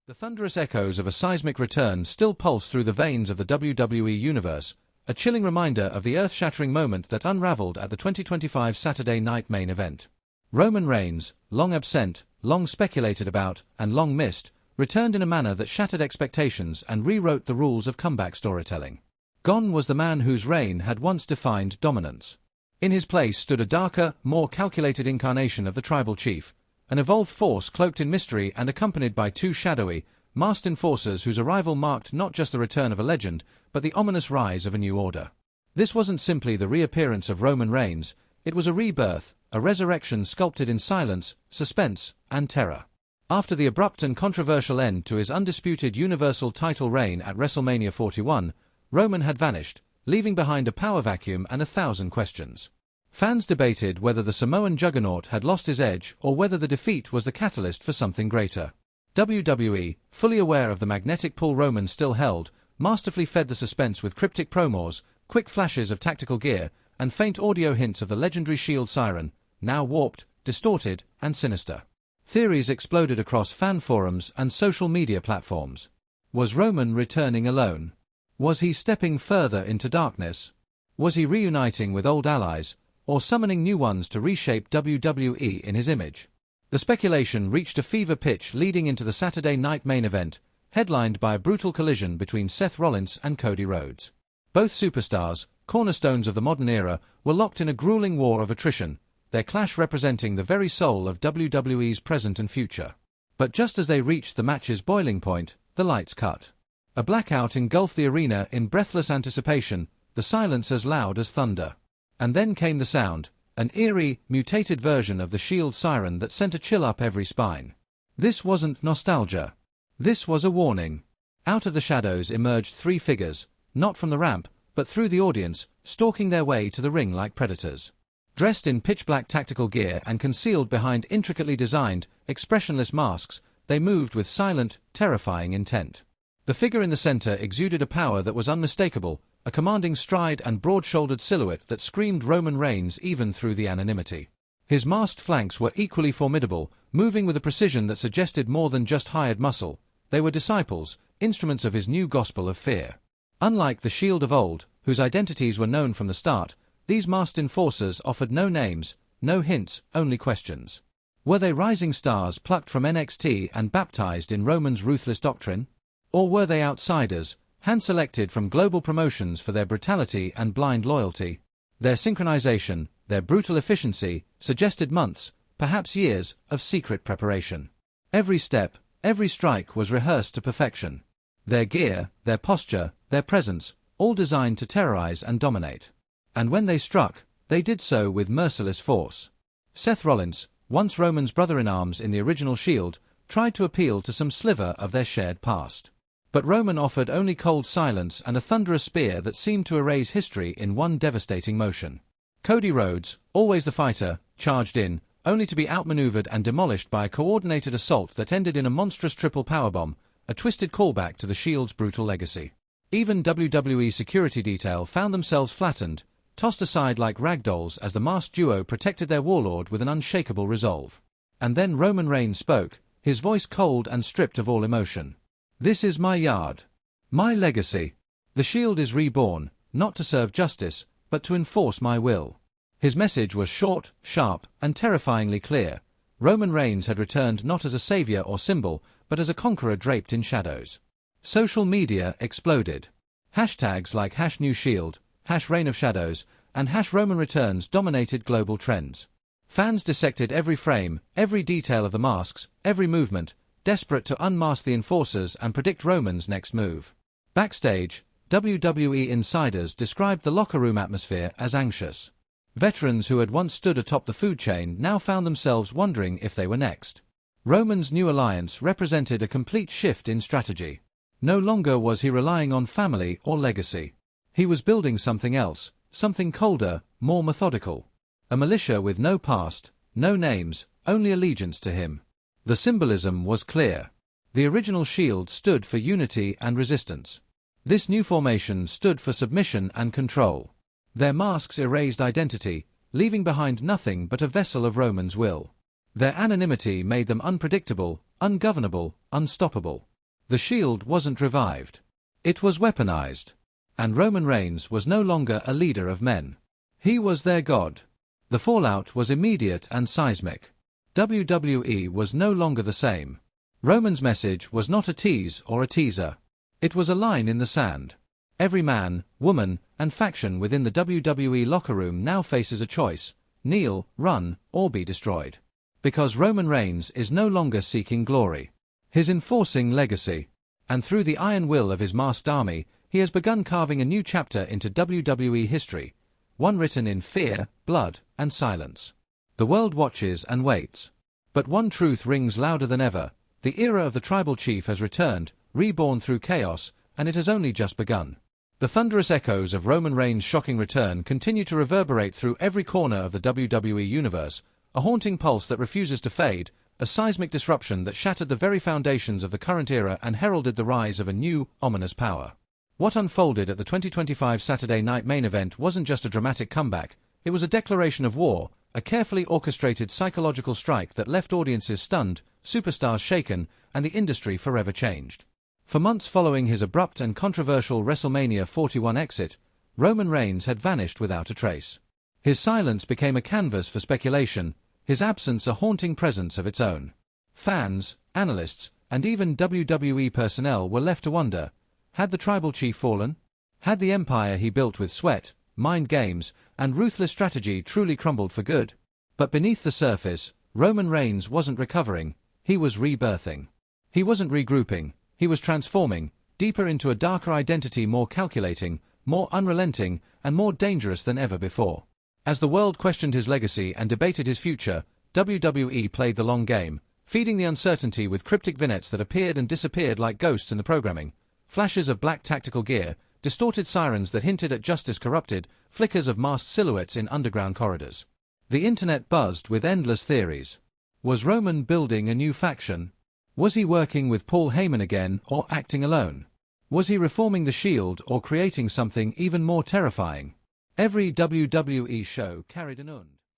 The thunderous echoes of a seismic return still pulse through the veins of the WWE Universe, a chilling reminder of the earth-shattering moment that unraveled at the 2025 Saturday Night Main Event. Roman Reigns, long absent, long speculated about, and long missed, returned in a manner that shattered expectations and rewrote the rules of comeback storytelling. Gone was the man whose reign had once defined dominance. In his place stood a darker, more calculated incarnation of the tribal chief, an evolved force cloaked in mystery and accompanied by two shadowy, masked enforcers whose arrival marked not just the return of a legend, but the ominous rise of a new order. This wasn't simply the reappearance of Roman Reigns, it was a rebirth, a resurrection sculpted in silence, suspense, and terror. After the abrupt and controversial end to his undisputed Universal title reign at WrestleMania 41, Roman had vanished, leaving behind a power vacuum and 1,000 questions. Fans debated whether the Samoan juggernaut had lost his edge or whether the defeat was the catalyst for something greater. WWE, fully aware of the magnetic pull Roman still held, masterfully fed the suspense with cryptic promos, quick flashes of tactical gear, and faint audio hints of the legendary Shield siren, now warped, distorted, and sinister. Theories exploded across fan forums and social media platforms. Was Roman returning alone? Was he stepping further into darkness? Was he reuniting with old allies, or summoning new ones to reshape WWE in his image? The speculation reached a fever pitch leading into the Saturday Night Main Event, headlined by a brutal collision between Seth Rollins and Cody Rhodes. Both superstars, cornerstones of the modern era, were locked in a grueling war of attrition, their clash representing the very soul of WWE's present and future. But just as they reached the match's boiling point, the lights cut. A blackout engulfed the arena in breathless anticipation, the silence as loud as thunder. And then came the sound, an eerie, mutated version of the Shield siren that sent a chill up every spine. This wasn't nostalgia. This was a warning. Out of the shadows emerged three figures, not from the ramp, but through the audience, stalking their way to the ring like predators. Dressed in pitch-black tactical gear and concealed behind intricately designed, expressionless masks, they moved with silent, terrifying intent. The figure in the center exuded a power that was unmistakable, a commanding stride and broad-shouldered silhouette that screamed Roman Reigns even through the anonymity. His masked flanks were equally formidable, moving with a precision that suggested more than just hired muscle. They were disciples, instruments of his new gospel of fear. Unlike the Shield of old, whose identities were known from the start, these masked enforcers offered no names, no hints, only questions. Were they rising stars plucked from NXT and baptized in Roman's ruthless doctrine? Or were they outsiders, hand-selected from global promotions for their brutality and blind loyalty? Their synchronization, their brutal efficiency, suggested months, perhaps years, of secret preparation. Every step, every strike was rehearsed to perfection. Their gear, their posture, their presence, all designed to terrorize and dominate. And when they struck, they did so with merciless force. Seth Rollins, once Roman's brother-in-arms in the original Shield, tried to appeal to some sliver of their shared past. But Roman offered only cold silence and a thunderous spear that seemed to erase history in one devastating motion. Cody Rhodes, always the fighter, charged in, only to be outmaneuvered and demolished by a coordinated assault that ended in a monstrous triple powerbomb, a twisted callback to the Shield's brutal legacy. Even WWE security detail found themselves flattened, tossed aside like ragdolls as the masked duo protected their warlord with an unshakable resolve. And then Roman Reigns spoke, his voice cold and stripped of all emotion. "This is my yard. My legacy. The Shield is reborn, not to serve justice, but to enforce my will." His message was short, sharp, and terrifyingly clear. Roman Reigns had returned not as a savior or symbol, but as a conqueror draped in shadows. Social media exploded. Hashtags like #NewShield, #ReignOfShadows, and #RomanReturns dominated global trends. Fans dissected every frame, every detail of the masks, every movement, desperate to unmask the enforcers and predict Roman's next move. Backstage, WWE insiders described the locker room atmosphere as anxious. Veterans who had once stood atop the food chain now found themselves wondering if they were next. Roman's new alliance represented a complete shift in strategy. No longer was he relying on family or legacy. He was building something else, something colder, more methodical. A militia with no past, no names, only allegiance to him. The symbolism was clear. The original Shield stood for unity and resistance. This new formation stood for submission and control. Their masks erased identity, leaving behind nothing but a vessel of Roman's will. Their anonymity made them unpredictable, ungovernable, unstoppable. The Shield wasn't revived. It was weaponized. And Roman Reigns was no longer a leader of men. He was their god. The fallout was immediate and seismic. WWE was no longer the same. Roman's message was not a tease or a teaser. It was a line in the sand. Every man, woman, and faction within the WWE locker room now faces a choice: kneel, run, or be destroyed. Because Roman Reigns is no longer seeking glory. He's enforcing legacy. And through the iron will of his masked army, he has begun carving a new chapter into WWE history, one written in fear, blood, and silence. The world watches and waits. But one truth rings louder than ever: the era of the tribal chief has returned, reborn through chaos, and it has only just begun. The thunderous echoes of Roman Reigns' shocking return continue to reverberate through every corner of the WWE universe, a haunting pulse that refuses to fade, a seismic disruption that shattered the very foundations of the current era and heralded the rise of a new, ominous power. What unfolded at the 2025 Saturday Night Main Event wasn't just a dramatic comeback, it was a declaration of war, a carefully orchestrated psychological strike that left audiences stunned, superstars shaken, and the industry forever changed. For months following his abrupt and controversial WrestleMania 41 exit, Roman Reigns had vanished without a trace. His silence became a canvas for speculation, his absence a haunting presence of its own. Fans, analysts, and even WWE personnel were left to wonder: had the tribal chief fallen? Had the empire he built with sweat, mind games, and ruthless strategy truly crumbled for good? But beneath the surface, Roman Reigns wasn't recovering, he was rebirthing. He wasn't regrouping, he was transforming, deeper into a darker identity, more calculating, more unrelenting, and more dangerous than ever before. As the world questioned his legacy and debated his future, WWE played the long game, feeding the uncertainty with cryptic vignettes that appeared and disappeared like ghosts in the programming, flashes of black tactical gear, distorted sirens that hinted at justice corrupted, flickers of masked silhouettes in underground corridors. The internet buzzed with endless theories. Was Roman building a new faction? Was he working with Paul Heyman again or acting alone? Was he reforming the Shield or creating something even more terrifying? Every WWE show carried an und.